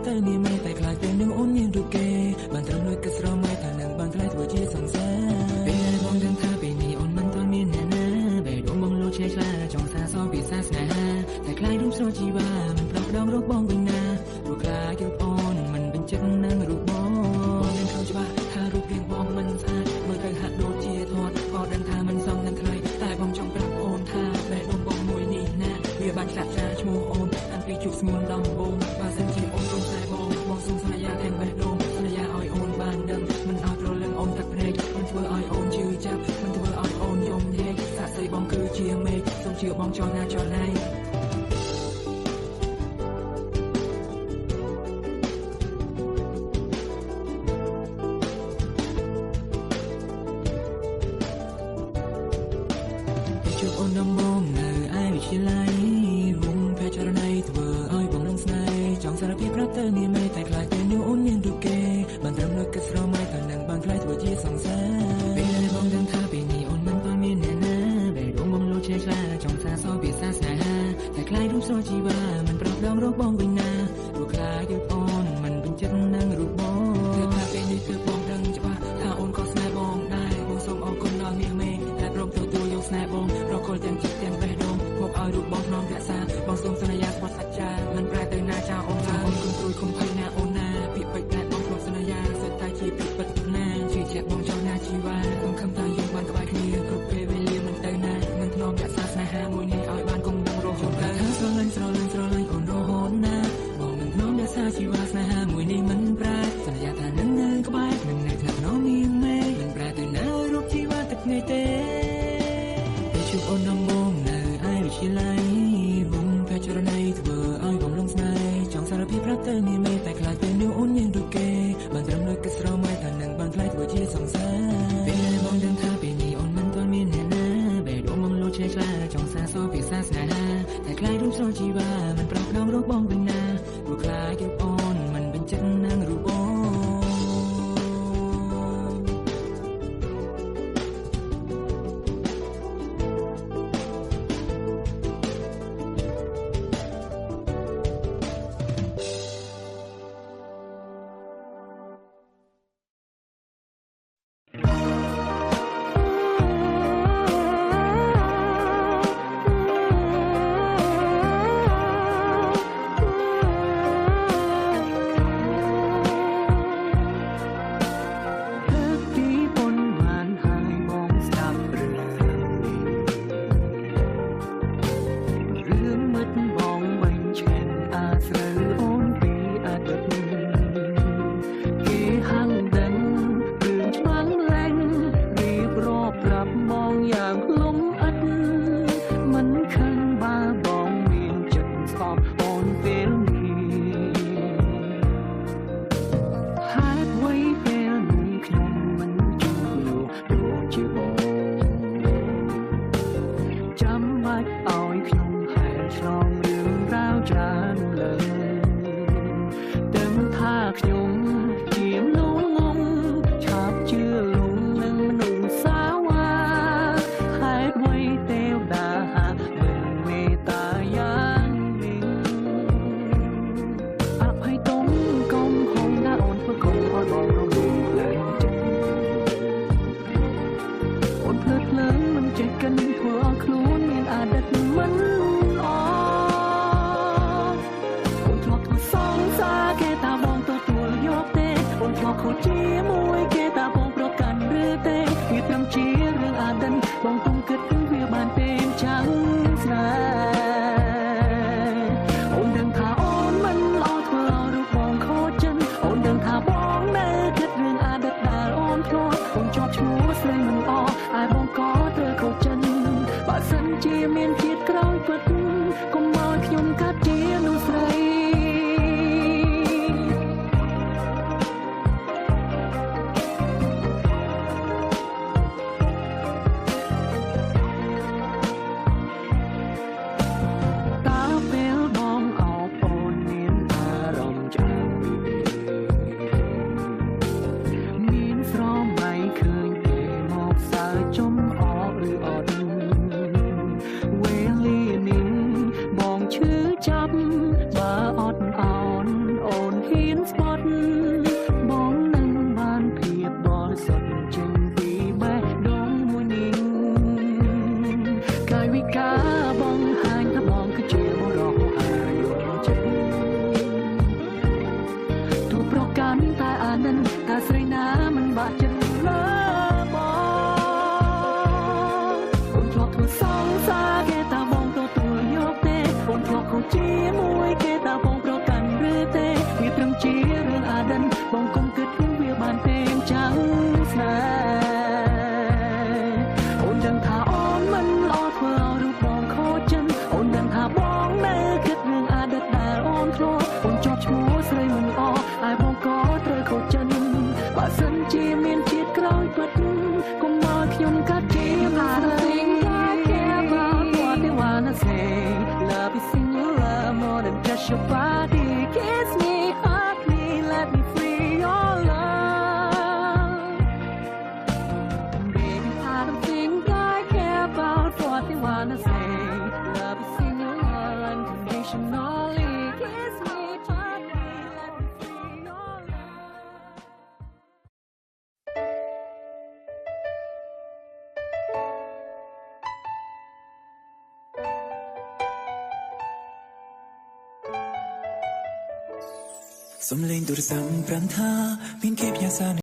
ទៅមានមេតែខ្លាចពេលនឹងអូនមានរូបគេបានត្រឹមលួចគិតស្រមៃថានឹងបានថ្លៃធ្វើជាសង្សារពេលបងដឹងថាពេលនេះអូនមិនទាន់មានអ្នកណាពេលដងបងលោឆេឆ្លាចង់សាសពីសាសនាតែខ្លាចរូបស្រជីវ៉ាមិនប្រោះដងរូបបងវិញណាព្រោះខ្លាចរូបអូនមិនបញ្ចិតនឹងរូបបងនឹងខំច្បាស់ថារូបរាងបងមិនស្អាតមើលទៅហាក់ដូចជាធាត់ក៏ដឹងថាមិនសមនឹងថ្លៃតែបងចង់ប្រាប់អូនថាបែបបងមួយនេះណាវាបានឆ្លាក់ចាឈ្មោះអូនតាំងពីជួបស្មួនដំបូងបើសិនជាអូនរំសាយបងសូមសន្យាទាំងបេះដូងសន្យាឲ្យអូនបានដឹងមិនឲ្យប្រលឹងអូនទឹកភ្នែកមិនធ្វើឲ្យអូនជឿចាប់មិនធ្វើឲ្យអូនយំយេសាក់សីបងគឺជាមេឃសូមជឿបងចោលណាចោលណៃជួបអូនដំបងនៅឯវិទ្យាល័យវងភេចរណៃធ្វើឲ្យបងនឹងស្នេហ៍ចង់សារភាពប្រាប់ទៅមានមេតែខ្លាចពេលនោះអូនមានរូបគេបានត្រឹមលួចគិតស្រមៃថានឹងបានថ្លៃធ្វើជាសង្សារពេលបងដឹងថាពេលនេះអូនមិនបានមានអ្នកណាពេលដងបងលោឆេឆ្លាចង់សាសពីសាសនាតែខ្លាចរូបស្រជីវ៉ាមិនប្រោះដងរូបបងវិញណាព្រោះខ្លាចរូបអូនមិនបញ្ចិតនឹងរូបបងគឺថាពេលនេះគឺបងដឹងច្បាស់ថាអូនក៏ស្នេហ៍បងដែរបងសូមអរគុណដល់នាងមេដែលព្រមទទួលយកស្នេហ៍បងរកគល់ទាំងចិត្តទាំងបេះដូងមកឲ្យរូបបងនាំរក្សាបងសូមសន្យាស្បត់សច្ចាមិនប្រែទៅណាចោលអូនឡើយអូនគុំព្រួយគុំភ័យណាអូនណាពាក្យពេចន៍ដែលបងធ្លាប់សន្យាសុទ្ធតែជាពាក្យពិតណាជឿជាក់បងចង់ណាជីវ៉ាខ្ញុំខំតែយើងបានក្បែរគ្នាគ្រប់ពេលវេលាមិនទៅណាមិនធ្លាប់រក្សាស្នេហាមួយនេះឲ្យបានគង់វង្សរហូតដល់ថាស្រឡាញ់អូនរហូតណាបងមិនធ្លាប់រក្សាជីវ៉ាស្នេហាមួយនេះមិនប្រែសន្យាថានឹងនៅក្បែរនឹងនៅថ្នាក់ណោមានមេមិនប្រែទៅណារូបជីវ៉ាទឹកភ្នែកទេជួបអូនដំបងនៅឯវិទ្យាល័យវងភេចរណៃធ្វើឲ្យបងលងស្នេហ៍ចង់សារភាពប្រាប់ទៅមានមេតែខ្លាចពេលនោះអូនមានរូបគេបានត្រឹមលួចគិតស្រមៃថានឹងបានថ្លៃធ្វើជាសង្សារពេលបងដឹងថាពេលនេះអូនមិនទាន់មានអ្នកណាពេលដងបងលោឆេឆ្លាចង់សាសពីសាសនាតែខ្លាចរូបស្រជីវ៉ាមិនប្រោះដងរូបបងវិញណាព្រោះខ្លាចរូបអូនមិនបញ្ចិតនឹងរូបបង ការបងហាញថាបងគឺជាបុរសអាយុចិត្តទូប្រកាន់តែអានិនតែស្រីណាមិនបាក់ចិត្តលើបងអូនធ្លាប់ធ្វើសងសាគេតាបងទទួលយកទេអូនធ្លាប់ខុសជាមួយគេតាបងប្រកាន់ឬទេវាត្រឹមជារឿងអានិនបងកុំគិតវាបានទេចាំស្នេហ៍អូនដឹងថាអូនមិនល្អធ្វើឲ្យរូបបងខូចចិត្តអូនដឹងថាបងនៅគិតរឿងអាឌិតដែលអូនធ្លាប់អូនជាប់ឈ្មោះស្រីមិនល្អហើយបងក៏ត្រូវខូចចិត្តបើសិនជាមានជាតិក្រោយពិតកុំមកខ្ញុំកាត់ជាមិនស្រី I care about what they wanna say love is in your love more than just your body kiss me hug me let me free your love baby I don't think I care about what they wanna say love is in your love unconditionally kiss me hug me let me free your love សំលេងទូរស័ព្ទប្រាំថាមានគេផ្ញើសារ